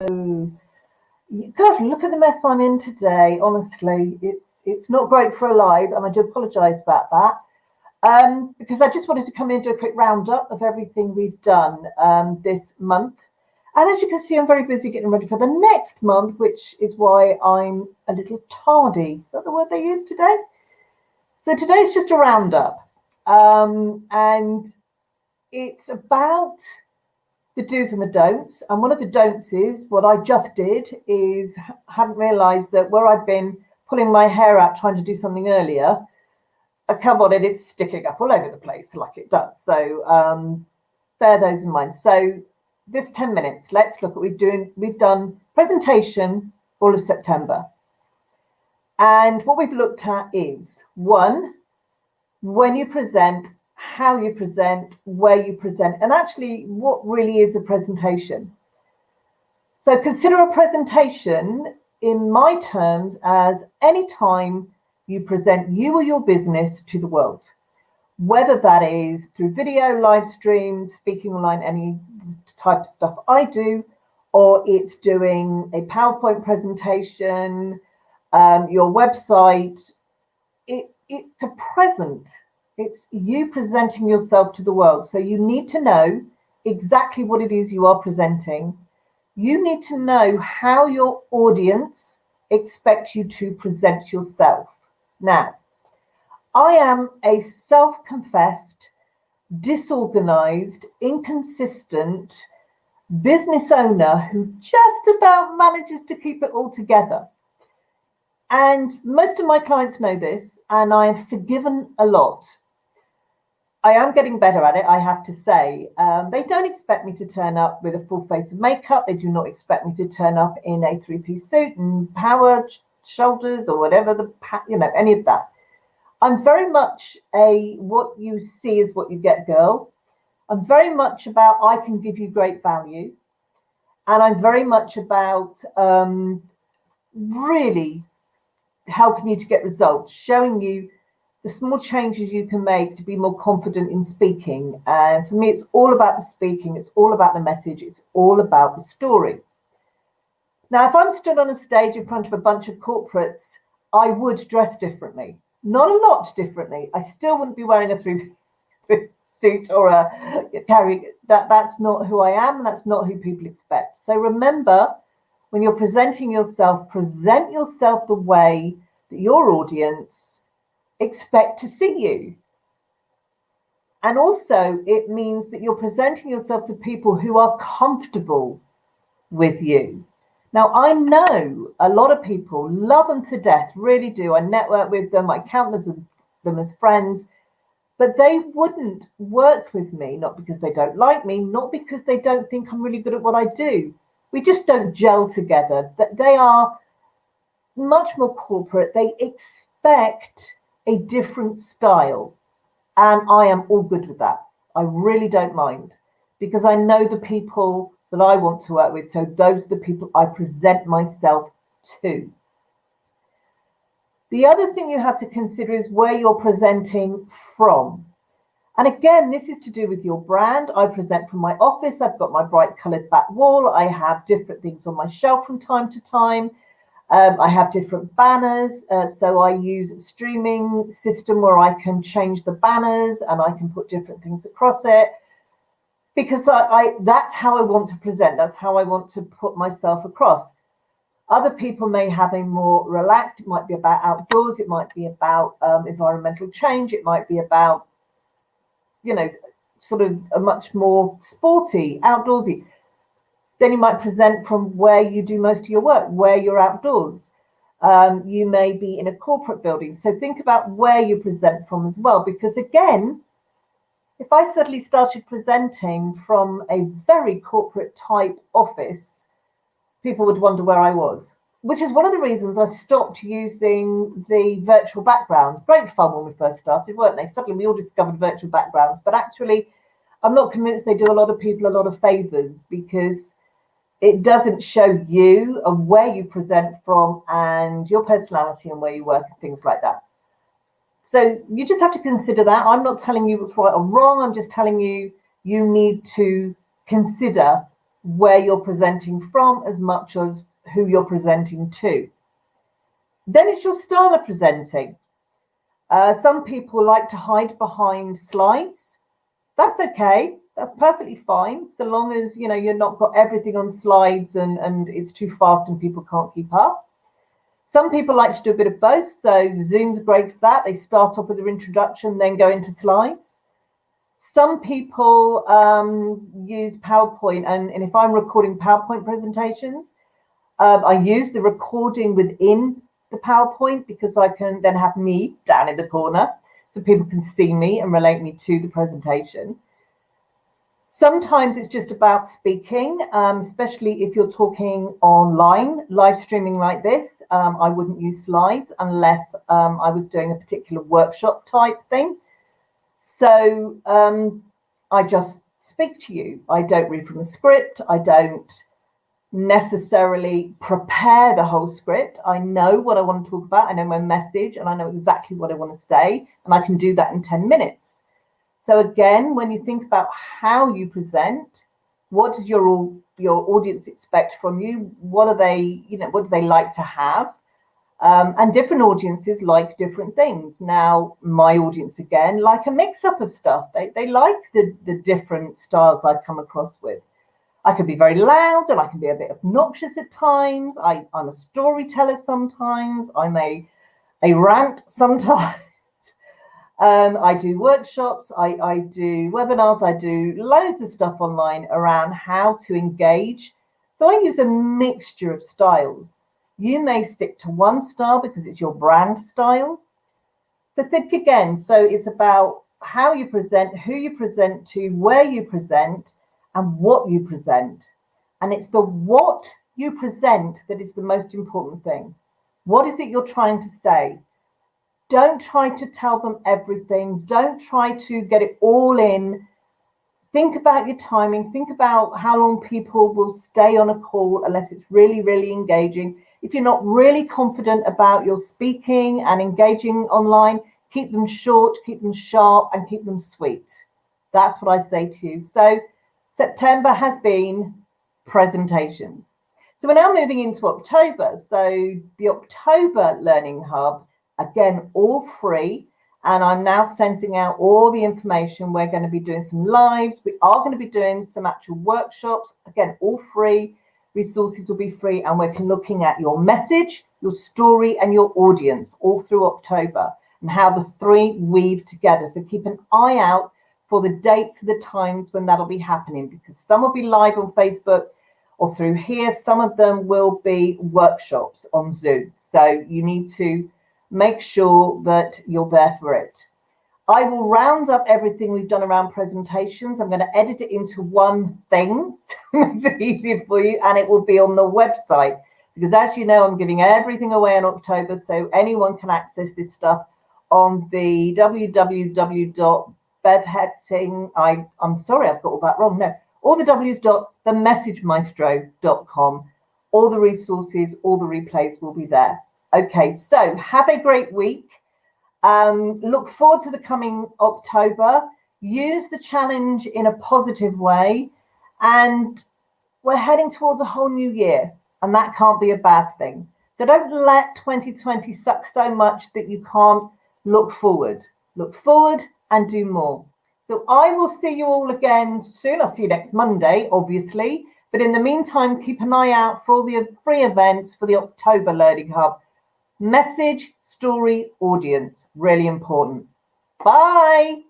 God, look at the mess I'm in today. Honestly, it's not great for a live, and I do apologise about that. Because I just wanted to come in and do a quick roundup of everything we've done this month. And as you can see, I'm very busy getting ready for the next month, which is why I'm a little tardy. Is that the word they use today? So today's just a roundup. And it's about the do's and the don'ts. And one of the don'ts is what I just did is hadn't realised that where I'd been pulling my hair out trying to do something earlier, come on, and it's sticking up all over the place like it does. So bear those in mind. So this 10 minutes, let's look at we've done presentation all of September. And what we've looked at is, one, when you present, how you present, where you present, and actually what really is a presentation. So consider a presentation in my terms as any time you present you or your business to the world, whether that is through video, live stream, speaking online, any type of stuff I do, or it's doing a PowerPoint presentation, your website. It's a present. It's you presenting yourself to the world. So you need to know exactly what it is you are presenting. You need to know how your audience expects you to present yourself. Now, I am a self-confessed, disorganized, inconsistent business owner who just about manages to keep it all together. And most of my clients know this, and I have forgiven a lot. I am getting better at it, I have to say. They don't expect me to turn up with a full face of makeup. They do not expect me to turn up in a three-piece suit and power shoulders or whatever, any of that. I'm very much a what you see is what you get girl. I'm very much about I can give you great value. And I'm very much about really helping you to get results, showing you the small changes you can make to be more confident in speaking. And for me, it's all about the speaking. It's all about the message. It's all about the story. Now, if I'm stood on a stage in front of a bunch of corporates, I would dress differently. Not a lot differently. I still wouldn't be wearing a three-piece suit or that's not who I am, and that's not who people expect. So remember, when you're presenting yourself, present yourself the way that your audience expect to see you. And also, it means that you're presenting yourself to people who are comfortable with you. Now, I know a lot of people love them to death, really do. I network with them, I count them as friends, but they wouldn't work with me, not because they don't like me, not because they don't think I'm really good at what I do. We just don't gel together. They are much more corporate. They expect a different style. And I am all good with that. I really don't mind, because I know the people that I want to work with. So those are the people I present myself to. The other thing you have to consider is where you're presenting from. And again, this is to do with your brand. I present from my office. I've got my bright coloured back wall. I have different things on my shelf from time to time. I have different banners. So I use a streaming system where I can change the banners and I can put different things across it. Because that's how I want to present. That's how I want to put myself across. Other people may have a more relaxed, it might be about outdoors, it might be about environmental change, it might be about, sort of a much more sporty, outdoorsy. Then you might present from where you do most of your work, where you're outdoors. You may be in a corporate building. So think about where you present from as well, because again, if I suddenly started presenting from a very corporate type office, people would wonder where I was, which is one of the reasons I stopped using the virtual backgrounds. Great fun when we first started, weren't they? Suddenly we all discovered virtual backgrounds, but actually I'm not convinced they do a lot of people a lot of favors, because it doesn't show you and where you present from and your personality and where you work and things like that. So you just have to consider that. I'm not telling you what's right or wrong. I'm just telling you, you need to consider where you're presenting from as much as who you're presenting to. Then it's your style of presenting. Some people like to hide behind slides. That's okay. That's perfectly fine, so long as you're not got everything on slides and it's too fast and people can't keep up. Some people like to do a bit of both, so Zoom's great for that. They start off with their introduction, then go into slides. Some people use PowerPoint, and if I'm recording PowerPoint presentations, I use the recording within the PowerPoint because I can then have me down in the corner so people can see me and relate me to the presentation. Sometimes it's just about speaking, especially if you're talking online, live streaming like this. I wouldn't use slides unless I was doing a particular workshop type thing. So I just speak to you. I don't read from a script. I don't necessarily prepare the whole script. I know what I want to talk about. I know my message and I know exactly what I want to say. And I can do that in 10 minutes. So again, when you think about how you present, what does your audience expect from you? What do they like to have? And different audiences like different things. Now, my audience, again, like a mix-up of stuff. They like the different styles I come across with. I can be very loud and I can be a bit obnoxious at times. I'm a storyteller sometimes. I'm a rant sometimes. I do workshops, I do webinars, I do loads of stuff online around how to engage. So I use a mixture of styles. You may stick to one style because it's your brand style. So think again. So it's about how you present, who you present to, where you present, and what you present. And it's the what you present that is the most important thing. What is it you're trying to say? Don't try to tell them everything. Don't try to get it all in. Think about your timing. Think about how long people will stay on a call unless it's really, really engaging. If you're not really confident about your speaking and engaging online, keep them short, keep them sharp, and keep them sweet. That's what I say to you. So September has been presentations. So we're now moving into October. So the October Learning Hub, again, all free. And I'm now sending out all the information. We're going to be doing some lives. We are going to be doing some actual workshops. Again, all free. Resources will be free. And we're looking at your message, your story, and your audience all through October and how the three weave together. So keep an eye out for the dates and the times when that'll be happening, because some will be live on Facebook or through here. Some of them will be workshops on Zoom. So you need to make sure that you're there for it. I will round up everything we've done around presentations. I'm going to edit it into one thing, so it makes it easier for you, and it will be on the website. Because as you know, I'm giving everything away in October, so anyone can access this stuff on the www.bevhetting. I'm sorry, I've got all that wrong. No, all the w's.themessagemaestro.com. All the resources, all the replays will be there. Okay, so have a great week. Look forward to the coming October. Use the challenge in a positive way. And we're heading towards a whole new year. And that can't be a bad thing. So don't let 2020 suck so much that you can't look forward. Look forward and do more. So I will see you all again soon. I'll see you next Monday, obviously. But in the meantime, keep an eye out for all the free events for the October Learning Hub. Message, story, audience, really important. Bye.